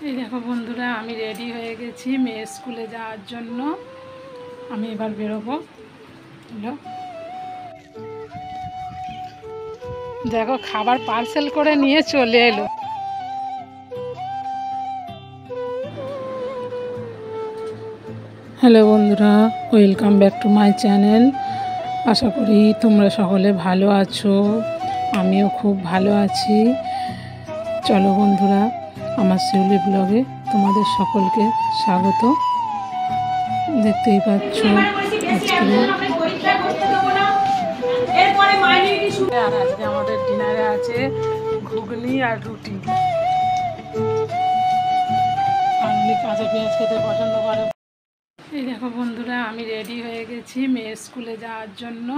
এই দেখো বন্ধুরা, আমি রেডি হয়ে গেছি মেয়ের স্কুলে যাওয়ার জন্য। আমি এবার বেরোবো। দেখো খাবার পার্সেল করে নিয়ে চলে এলো। হ্যালো বন্ধুরা, welcome back to my channel. আশা করি তোমরা সকলে ভালো আছো, আমিও খুব ভালো আছি। চলো বন্ধুরা, আমার শিউলি ব্লগে তোমাদের সকলকে স্বাগত। দেখতেই পাচ্ছ আর আজকে আমাদের ডিনারে আছে ঘুগনি আর রুটি। আমি কাঁচা পেঁয়াজ খেতে পছন্দ করে। এই দেখো বন্ধুরা, আমি রেডি হয়ে গেছি মেয়ের স্কুলে যাওয়ার জন্য।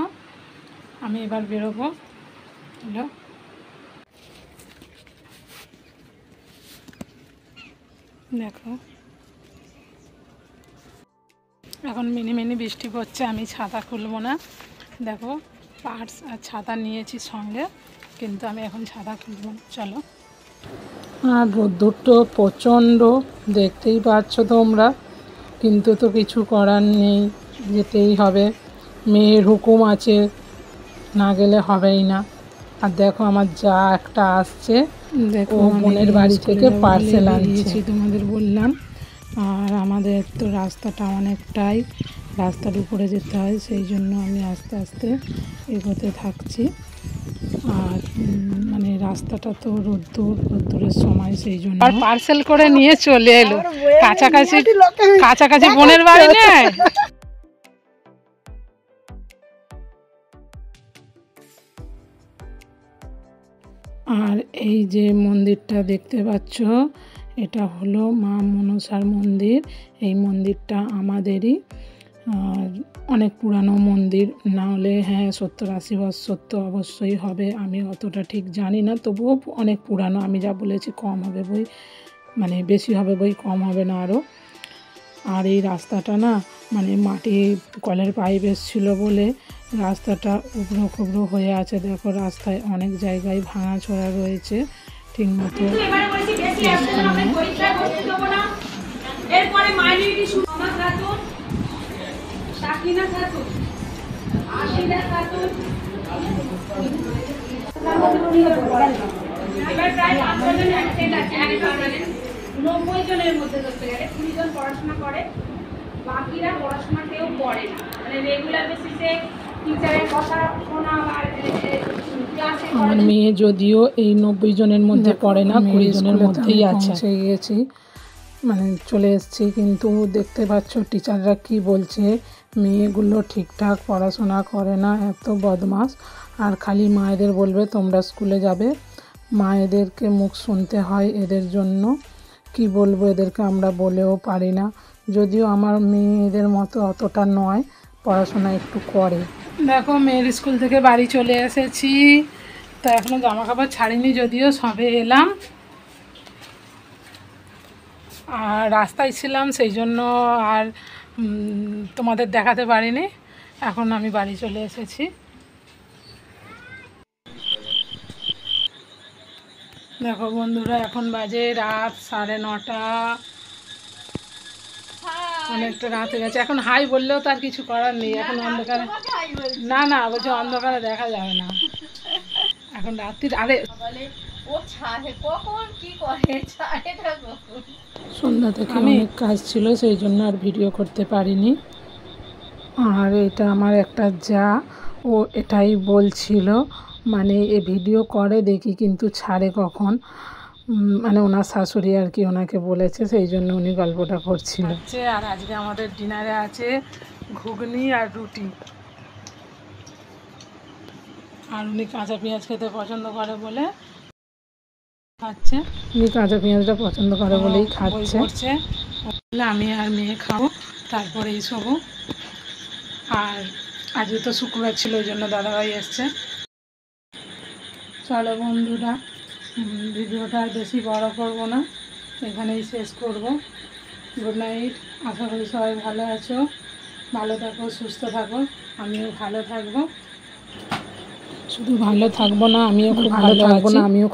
আমি এবার বেরোবো। দেখো এখন মিনি বৃষ্টি পড়ছে, আমি ছাতা খুলবো না। দেখো পার্স আর ছাতা নিয়েছি সঙ্গে, কিন্তু আমি এখন ছাতা খুলবো না। চলো। আর রোদ্দুরটা প্রচণ্ড, দেখতেই পাচ্ছ তোমরা, কিন্তু তো কিছু করার নেই, যেতেই হবে। মেয়ের হুকুম আছে, না গেলে হবেই না। আর দেখো আমার যা একটা আসছে, দেখো বোনের বাড়ি থেকে পার্সেল আনিয়েছি, তোমাদের বললাম। আর আমাদের তো রাস্তাটা অনেকটাই, রাস্তার উপরে যেতে হয়, সেই জন্য আমি আস্তে আস্তে এগোতে থাকছি। আর মানে রাস্তাটা তো রোদ্দুরের সময়, সেই জন্য আর পার্সেল করে নিয়ে চলে এলো। কাছাকাছি বোনের বাড়ি নেই। আর এই যে মন্দিরটা দেখতে পাচ্ছ, এটা হলো মা মনসার মন্দির। এই মন্দিরটা আমাদেরই, আর অনেক পুরানো মন্দির। না হলে 70-80 বছর তো অবশ্যই হবে, আমি অতটা ঠিক জানি না, তবুও অনেক পুরানো। আমি যা বলেছি কম হবে বই, মানে বেশি হবে বই, কম হবে না আরও। আর এই রাস্তাটা না, মানে মাটি কলের পাইপ এসেছিল বলে রাস্তাটা উবড়ো খুবড়ো হয়ে আছে। দেখো রাস্তায় অনেক জায়গায় ভাঙাচোরা রয়েছে, ঠিক মতো। জনের মধ্যে ধরতে গেলে 20 জন পড়াশোনা করে, বাকিরা পড়াশোনা কেউ করে না। মানে রেগুলার বেসিসে টিচারের কথা শোনা। আমার মেয়ে যদিও এই 90 জনের মধ্যে পড়ে না, 20 জনের মধ্যেই আছে। গেছি, মানে চলে এসেছি, কিন্তু দেখতে পাচ্ছ টিচাররা কি বলছে, মেয়েগুলো ঠিকঠাক পড়াশোনা করে না, এত বদমাস। আর খালি মায়েদের বলবে তোমরা স্কুলে যাবে, মায়েদেরকে মুখ শুনতে হয় এদের জন্য। কি বলবো এদেরকে, আমরা বলেও পারি না। যদিও আমার মেয়ে এদের মতো অতটা নয়, পড়াশোনা একটু করে। দেখো মেয়ের স্কুল থেকে বাড়ি চলে এসেছি, তো এখনও জামা কাপড় ছাড়িনি, যদিও সবে এলাম। আর রাস্তায় ছিলাম, সেই জন্য আর তোমাদের দেখাতে পারিনি। এখন আমি বাড়ি চলে এসেছি। দেখো বন্ধুরা, এখন বাজে রাত 9:30, অনেকটা রাত হয়ে গেছে। এখন হাই বললেও তার কিছু করার নেই, এখন অন্ধকারে। না বলছে অন্ধকারে দেখা যাবে না, এখন রাত্রির। আরে সন্ধ্যা থেকে অনেক কাজ ছিল, সেই জন্য আর ভিডিও করতে পারিনি। আর এটা আমার একটা যা, ও এটাই বলছিল, মানে এ ভিডিও করে দেখি কিন্তু ছাড়ে কখন, মানে ওনার শাশুড়ি আর কি ওনাকে বলেছে, সেই জন্য উনি গল্পটা করছিল। আর আজকে আমাদের ডিনারে আছে ঘুগনি আর রুটি। আর উনি কাঁচা পেঁয়াজ খেতে পছন্দ করে বলে খাচ্ছে, উনি কাঁচা পেঁয়াজটা পছন্দ করে বলেই খাচ্ছে। আমি আর মেয়ে খাবো, তারপরে এইসব। আর আজকে তো শুক্রবার ছিল, ওই জন্য দাদাভাই এসছে। চলো বন্ধুরা, ভিডিওটা আর বেশি বড় করব না, এখানেই শেষ করব। Good night. আশা করি সবাই ভালো আছো, ভালো থাকো, সুস্থ থাকো। আমিও ভালো থাকবো, শুধু ভালো থাকবো না, আমিও খুব ভালো থাকবো না, আমিও